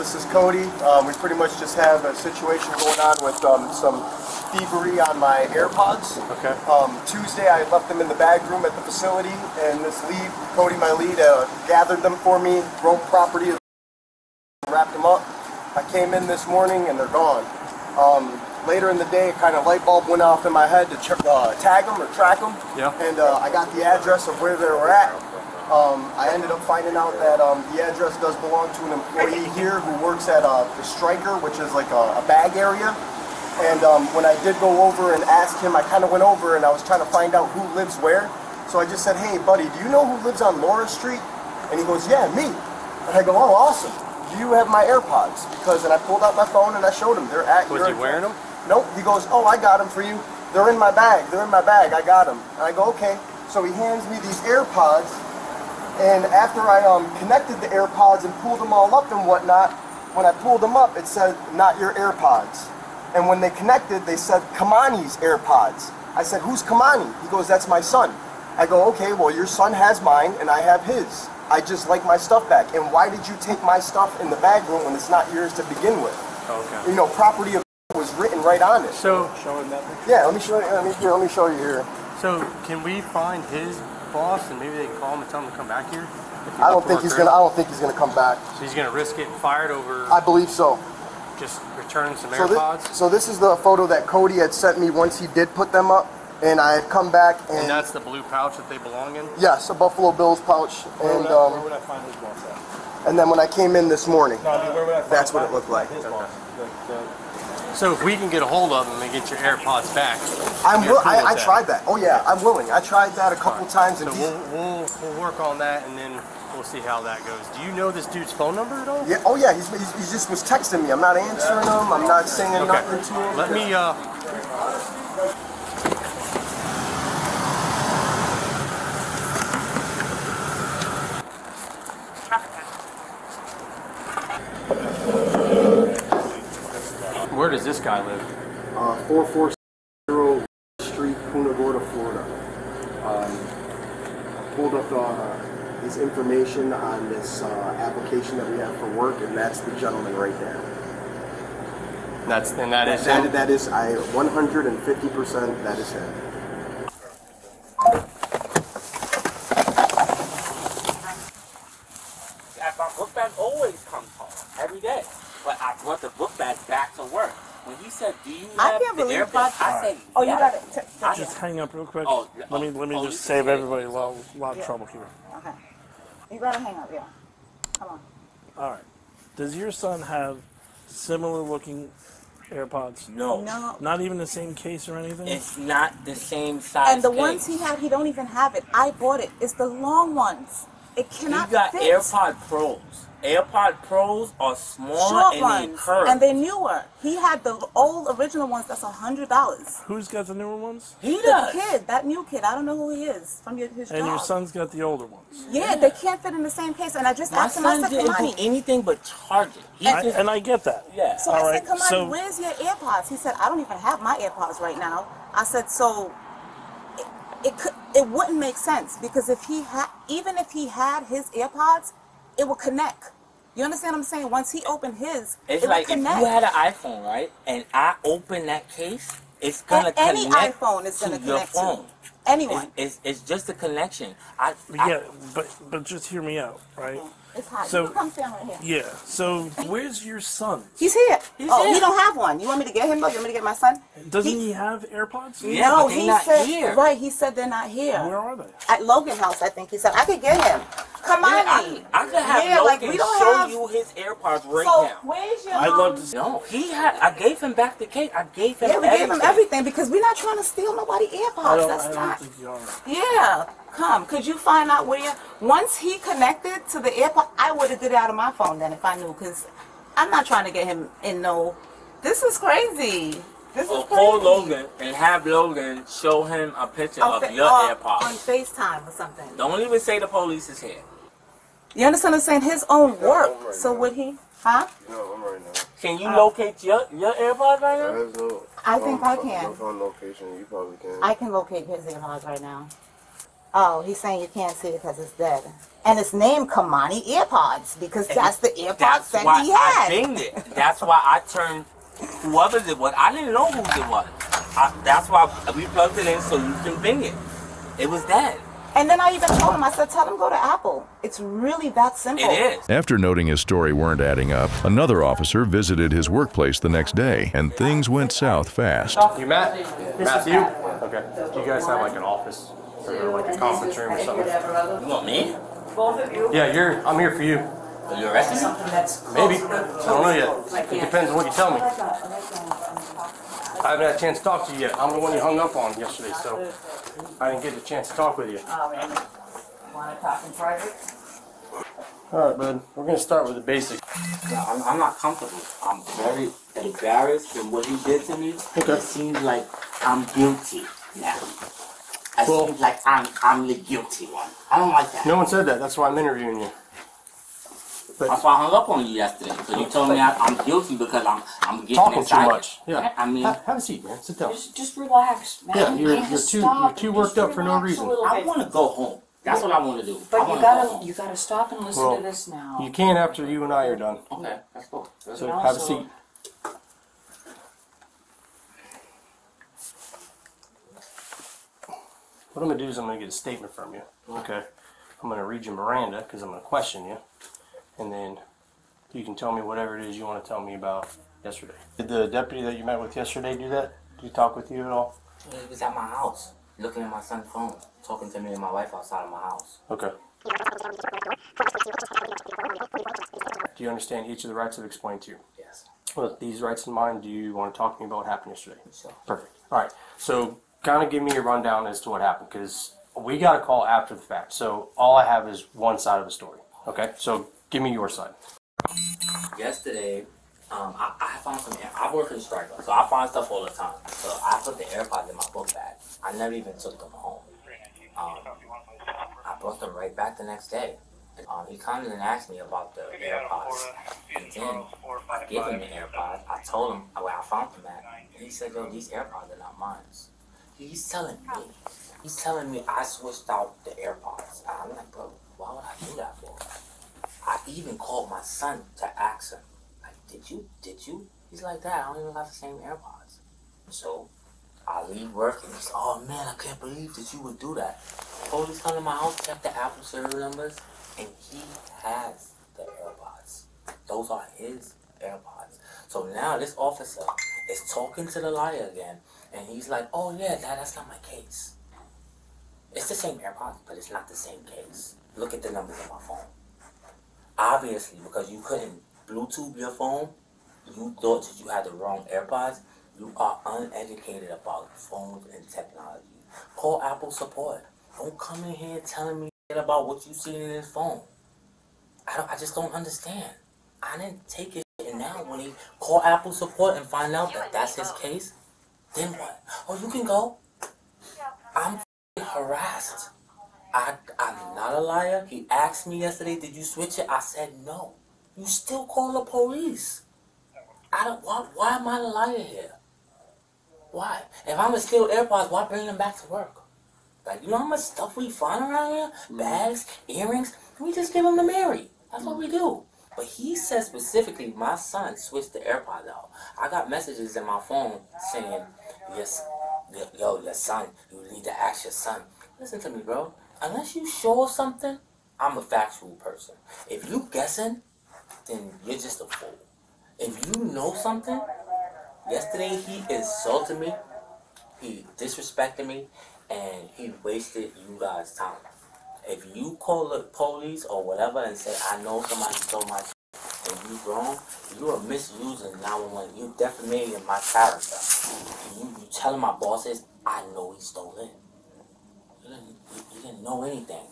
This is Cody. We pretty much just have a situation going on with some thievery on my Airpods. Okay. Tuesday I left them in the bag room at the facility, and this lead, Cody, my lead, gathered them for me, broke property, wrapped them up. I came in this morning and they're gone. Later in the day, kind of light bulb went off in my head to tag them or track them. Yeah. And I got the address of where they were at. I ended up finding out that the address does belong to an employee here who works at the Striker, which is like a bag area. And when I did go over and ask him, I kind of went over and I was trying to find out who lives where. So I just said, hey buddy, do you know who lives on Laura Street? And he goes, yeah, me. And I go, oh, awesome. Do you have my Airpods? And I pulled out my phone and I showed him. They're at your Was he wearing them? Nope. He goes, oh, I got them for you. They're in my bag. They're in my bag. I got them. And I go, okay. So he hands me these Airpods. And after I connected the Airpods and pulled them all up and whatnot, when I pulled them up, it said, not your Airpods. And when they connected, they said, Kamani's Airpods. I said, who's Kamani? He goes, that's my son. I go, okay, well, your son has mine and I have his. I just like my stuff back. And why did you take my stuff in the bag room when it's not yours to begin with? Okay. You know, property of was written right on it. So, showing that. Yeah, let me show you. Let me show you here. So, can we find his boss and maybe they can call him and tell him to come back here? I don't think he's gonna come back. So he's gonna risk getting fired over. I believe so. Just returning some AirPods. So this is the photo that Cody had sent me once he did put them up, and I had come back and. And that's the blue pouch that they belong in. Yes, a Buffalo Bills pouch. Where would I find his boss at? And then when I came in this morning, no, I mean, where would I find that's what it looked like. His boss. So if we can get a hold of them and get your AirPods back, I tried that. Oh yeah, I'm willing. I tried that a couple times. And so we'll work on that and then we'll see how that goes. Do you know this dude's phone number at all? Yeah. Oh yeah. He just was texting me. I'm not answering him. I'm not saying nothing to him. Let me. Where does this guy live? 440 Street, Punta Gorda, Florida. I pulled up his information on this application that we have for work, and that's the gentleman right there. That is him? That is 150%. That is him. My book bag always comes home every day. But I brought the book bag back to work. When you said, "Do you have the AirPods?" I said, "Oh, you got it." Just hang up real quick. Let me just save everybody a lot of trouble here. Okay. You gotta hang up, yeah. Come on. All right. Does your son have similar looking AirPods? No. No. Not even the same case or anything? It's not the same size. And the case. ones he had, he don't even have it. I bought it. It's the long ones. It cannot You got fit. AirPod Pros. AirPod Pros are smaller Short and ones, they curve. and they're newer. He had the old original ones. That's $100. Who's got the newer ones? He The does. kid, that new kid. I don't know who he is from his job. And your son's got the older ones. Yeah, they can't fit in the same case. And I just My asked him. I son said, didn't do "Kamani." anything but charge it. And I get that. Yeah. So All I right, said, "Kamani, so- where's your AirPods?" He said, "I don't even have my AirPods right now." I said, "So it wouldn't make sense because if he had, even if he had his AirPods, it would connect." You understand what I'm saying? Once he opened his, It's it like would if connect. you had an iPhone, right, and I open that case, it's gonna Any connect iPhone is gonna to your connect phone. to anyone. It's just a connection. Yeah, but just hear me out, right? It's hot. So- You can come stand right here. Yeah. So where's your son? He's here. He's Oh, here. he don't have one. You want me to get him? Or you want me to get my son? Doesn't he have AirPods? Yeah, No, but they're he not said here. right. He said they're not here. Where are they? At Logan House, I think he said. I could get him. Come on, I could have yeah, like Logan we don't show have. you his AirPods right So now. where's your? I'd love to see. No, I gave him back the case. I gave him Yeah, we everything. gave him everything because we're not trying to steal nobody AirPods. I That's don't not. think you are. Yeah, come. Could you find out where? Once he connected to the AirPod, I would have did it out of my phone then if I knew. Because I'm not trying to get him in no. This is crazy. This is crazy. Call Logan and have Logan show him a picture of your AirPods. On FaceTime or something. Don't even say the police is here. You understand what I'm saying? His own work. right So now. would he? Huh? No, I'm right now. Can you locate your AirPods right now? There's no. I think I can. phone location. You probably can. I can locate his AirPods right now. Oh, he's saying you can't see it because it's dead. And it's named Kamani Airpods because that's the AirPods That's that why he had. I named it. That's why I turned whoever it was. I didn't know who it was. That's why we plugged it in so you can bing it. It was that. And then I even told him, I said, tell him go to Apple. It's really that simple. It is. After noting his story weren't adding up, another officer visited his workplace the next day, and things went south fast. You Matt? Matthew? Okay. Do you guys have like an office or like a conference room or something? You want me? Yeah, I'm here for you. Are you arresting me? Maybe. I don't know yet. It depends on what you tell me. I haven't had a chance to talk to you yet. I'm the one you hung up on yesterday, so I didn't get the chance to talk with you. Oh, man. Want to talk in private? All right, bud. We're going to start with the basics. No, I'm not comfortable. I'm very embarrassed from what he did to me. Okay. It seems like I'm guilty now. It Well, seems like I'm the guilty one. I don't like that. No one said that. That's why I'm interviewing you. That's why I hung up on you yesterday. So you told me I'm guilty because I'm getting Talking excited. too much. Yeah. I mean, have a seat, man. Sit down. Just relax, man. Yeah, you're too worked up for no reason. I want to go home. That's what I want to do. But you gotta stop and listen to this now. You can after you and I are done. Okay, let's go. So have a seat. What I'm going to do is I'm going to get a statement from you. Okay. I'm going to read you Miranda because I'm going to question you. And then you can tell me whatever it is you want to tell me about yesterday. Did the deputy that you met with yesterday do that? Did he talk with you at all? He was at my house, looking at my son's phone, talking to me and my wife outside of my house. Okay. Do you understand each of the rights I've explained to you? Yes. With these rights in mind, do you want to talk to me about what happened yesterday? Sure. Perfect. All right. So kind of give me a rundown as to what happened because we got a call after the fact. So all I have is one side of the story. Okay. So give me your side. Yesterday, I found some. I work in the striker, so I find stuff all the time. So I put the AirPods in my book bag. I never even took them home. I brought them right back the next day. He kind of asked me about the AirPods, and then I gave him the AirPods. I told him where I found them at. And he said, "Yo, these AirPods are not mine." He's telling me I switched out the AirPods. I'm like, bro, why would I do that for? I even called my son to ask him, like, did you? He's like, Dad, I don't even got the same AirPods. So I leave work and he's, oh man, I can't believe that you would do that. Police come to my house, check the Apple serial numbers, and he has the AirPods. Those are his AirPods. So now this officer is talking to the liar again, and he's like, oh yeah, Dad, that's not my case. It's the same AirPods, but it's not the same case. Look at the numbers on my phone. Obviously, because you couldn't Bluetooth your phone, you thought that you had the wrong AirPods. You are uneducated about phones and technology. Call Apple support. Don't come in here telling me about what you see in his phone. I just don't understand. I didn't take his shit, and now when he call Apple support and find out that that's his case, then what? Oh, you can go. I'm harassed. I'm not a liar. He asked me yesterday, did you switch it? I said no. You still call the police. Why am I the liar here? Why? If I'm gonna steal AirPods, why bring them back to work? Like, you know how much stuff we find around here? Bags, earrings. We just give them to Mary. That's what we do. But he said specifically, my son switched the AirPods out. I got messages in my phone saying, yes, yo, your son, you need to ask your son. Listen to me, bro. Unless you show something, I'm a factual person. If you guessing, then you're just a fool. If you know something, yesterday he insulted me, he disrespected me, and he wasted you guys' time. If you call the police or whatever and say, I know somebody stole my shit, and you wrong, you are misusing 911. You defamating my character. You telling my bosses, I know he stole it. You didn't know anything.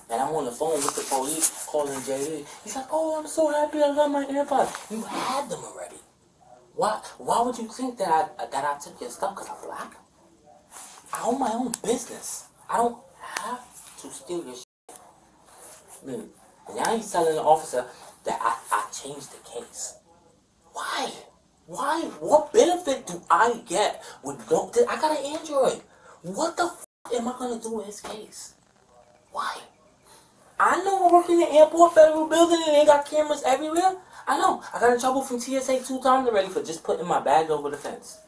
And I'm on the phone with the police calling JD. He's like, oh, I'm so happy I got my AirPods. You had them already. Why would you think that I took your stuff because I'm black? I own my own business. I don't have to steal your shit. I mean, now he's telling the officer that I changed the case. Why? Why? What benefit do I get with I got an Android. What the f am I gonna do with his case? Why? I know I work in the airport federal building and they got cameras everywhere. I know. I got in trouble from TSA 2 times already for just putting my bag over the fence.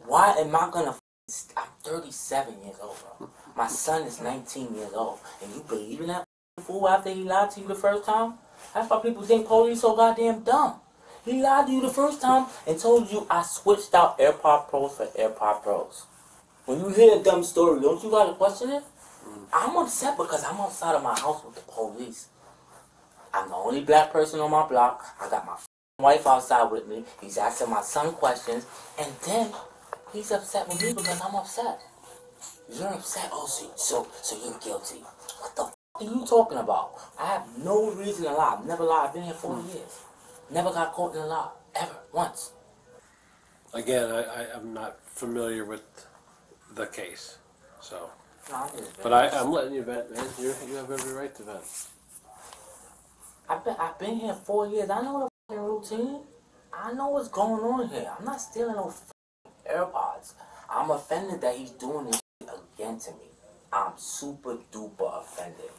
Why am I gonna? I'm 37 years old, bro. My son is 19 years old, and you believe in that fool after he lied to you the first time? That's why people think police so goddamn dumb. He lied to you the first time and told you I switched out AirPod Pros for AirPod Pros. When you hear a dumb story, don't you gotta question it? I'm upset because I'm outside of my house with the police. I'm the only black person on my block. I got my wife outside with me. He's asking my son questions, and then he's upset with me because I'm upset. You're upset? Oh, so you're guilty. What the f are you talking about? I have no reason to lie. I've never lied. I've been here 4 years. Never got caught in a lie. Ever. Once. Again, I'm not familiar with the case, so. No, but I'm letting you vent, man. You have every right to vent. I've been here 4 years. I know the routine. I know what's going on here. I'm not stealing no AirPods. I'm offended that he's doing this again to me. I'm super duper offended.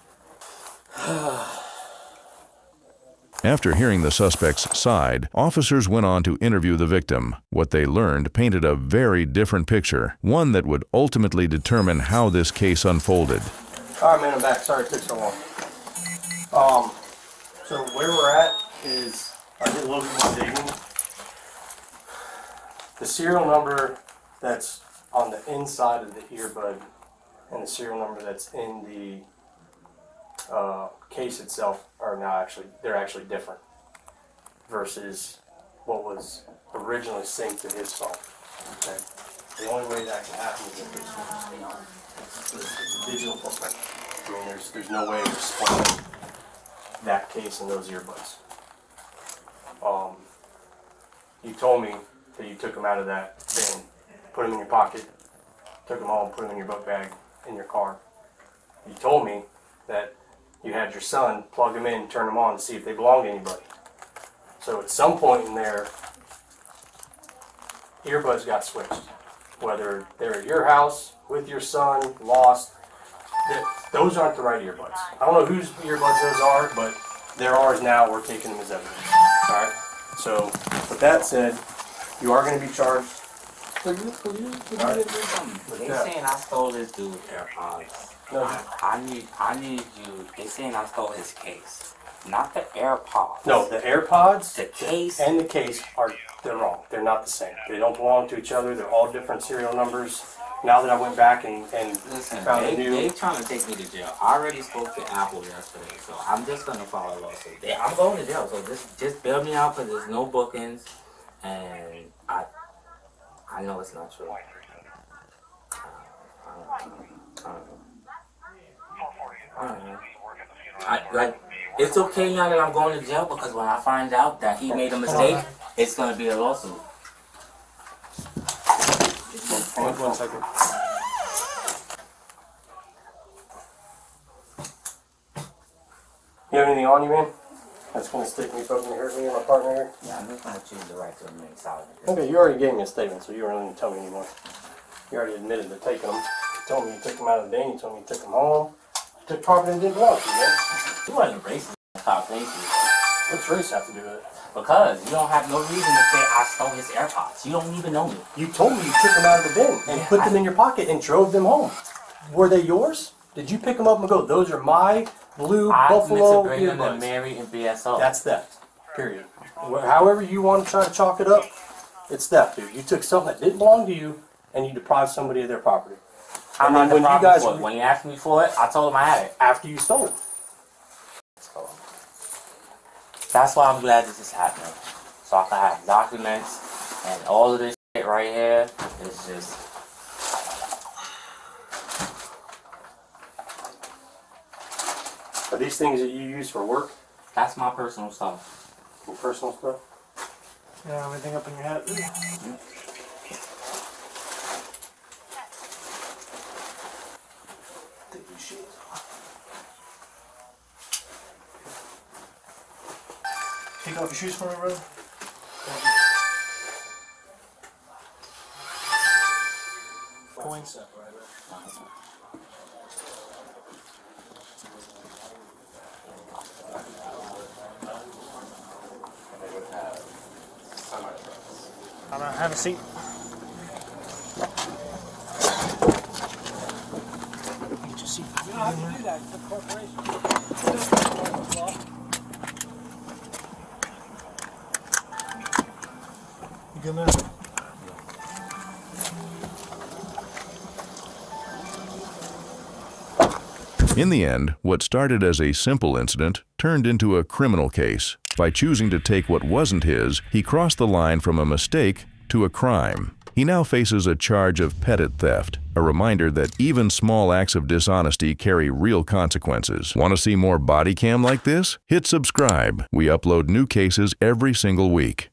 After hearing the suspect's side, officers went on to interview the victim. What they learned painted a very different picture, one that would ultimately determine how this case unfolded. All right, man, I'm back. Sorry it took so long. So where we're at is, I did a little bit more digging. The serial number that's on the inside of the earbud and the serial number that's in the case itself are now they're actually different versus what was originally synced to his phone. Okay. The only way that can happen is if it's a digital footprint. I mean, there's no way of explaining that case and those earbuds. You told me that you took them out of that bin, put them in your pocket, took them home, put them in your book bag in your car. You told me that you had your son plug them in, turn them on to see if they belong to anybody. So at some point in there, earbuds got switched. Whether they're at your house, with your son, lost, those aren't the right earbuds. I don't know whose earbuds those are, but they're ours now. We're taking them as evidence. Alright? So, with that said, you are going to be charged. Could you do something? They saying I stole this dude's AirPods. No. I need you. They saying I stole his case, not the AirPods. No, the AirPods The case and the case they're wrong. They're not the same. They don't belong to each other. They're all different serial numbers. Now that I went back and Listen, found a new... they trying to take me to jail. I already spoke to Apple yesterday, so I'm just going to file a lawsuit. I'm going to jail, so just bail me out because there's no bookings, and I know it's not true. It's okay now that I'm going to jail because when I find out that he made a mistake, it's going to be a lawsuit. One second. You have anything on you, man? That's going to stick me, poke me, hurt me, and my partner here? Yeah, I'm just going to choose the right to remain silent. Okay, you already gave me a statement, so you don't really need to tell me anymore. You already admitted to taking them. You told me you took them out of the bin. You told me you took them home. You took property that didn't belong to you, man. You wasn't racist, top, thank you. What's race have to do with it? Because you don't have no reason to say I stole his AirPods. You don't even know me. You told me you took them out of the bin and put them in your pocket and drove them home. Were they yours? Did you pick them up and go, those are my blue Buffalo I meant to bring them to earbuds? Mary and BSO. That's theft. Period. However you want to try to chalk it up, it's theft, dude. You took something that didn't belong to you and you deprived somebody of their property. I'm not the problem for it. When you asked me for it, I told him I had it. After you stole it. So, that's why I'm glad this is happening. So I can have documents and all of this shit right here is just... Are these things that you use for work? That's my personal stuff. Your personal stuff? Yeah, everything up in your hat. Take off your shoes for me, brother. Coins. Have a seat. Get your seat. You don't have to do that. It's a corporation. You good, man? In the end, what started as a simple incident turned into a criminal case. By choosing to take what wasn't his, he crossed the line from a mistake to a crime. He now faces a charge of petit theft, a reminder that even small acts of dishonesty carry real consequences. Want to see more body cam like this? Hit subscribe. We upload new cases every single week.